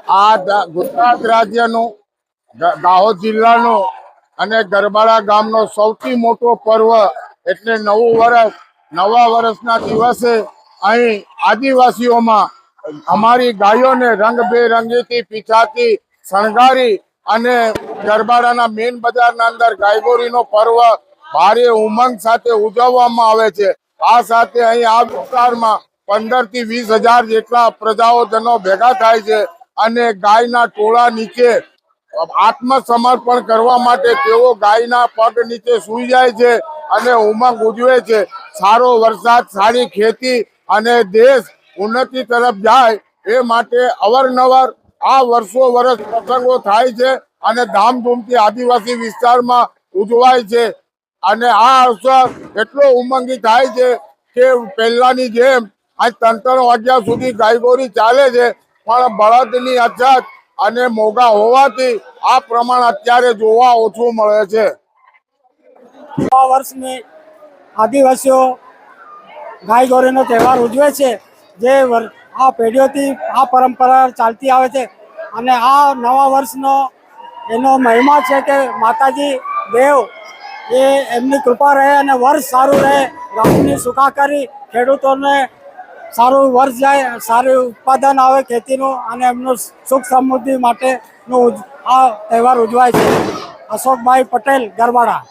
ગુજરાત રાજ્યનું દાહોદ જિલ્લાનું અને ગરબાડા ગામનો સૌથી મોટો પર્વ એટલે નવું વર્ષ. નવા વર્ષના દિવસે અહીં આદિવાસીઓમાં અમારી ગાયોને રંગબેરંગીથી પીછાથી શણગારી અને ગરબાડાના મેઇન બજારના અંદર ગાયગોરીનો પર્વ ભારે ઉમંગ સાથે ઉજવવામાં આવે છે. આ સાથે અહીં આ વિસ્તારમાં 15 થી 20 હજાર જેટલા પ્રજાઓજનો ભેગા થાય છે અને ગાયના ટોળા નીચે આત્મસમર્પણ કરવા માટે તેઓ ગાયના પગ નીચે સૂઈ જાય છે અને ઉમંગ ઉજવે છે. સારો વરસાદ, સારી ખેતી અને દેશ ઉન્નતિ તરફ જાય એ માટે અવારનવાર આ વર્ષો વર્ષ પ્રસંગો થાય છે અને ધામધૂમથી આદિવાસી વિસ્તારમાં ઉજવાય છે. અને આ અવસર એટલો ઉમંગી થાય છે કે પહેલાની જેમ આજ 3-3 વાગ્યા સુધી ગાયગોરી ચાલે છે, પણ બળદની અછત અને મોંઘા હોવાથી આ પ્રમાણ અત્યારે જોવા ઓછું મળે છે. આ વર્ષની આદિવાસીઓ ગાયગોરીનો તહેવાર ઉજવે છે, જે આ પેઢીઓથી આ પરંપરા ચાલતી આવે છે. અને આ નવા વર્ષનો એનો મહિમા છે કે માતાજી દેવ એ એમની કૃપા રહે અને વર્ષ સારું રહે, ગામની સુખાકારી, ખેડૂતોને સારું વર્ષ જાય, સારું ઉત્પાદન આવે ખેતીનું અને એમનું સુખ સમૃદ્ધિ માટેનું આ તહેવાર ઉજવાય છે. અશોકભાઈ પટેલ, ગરબાડા.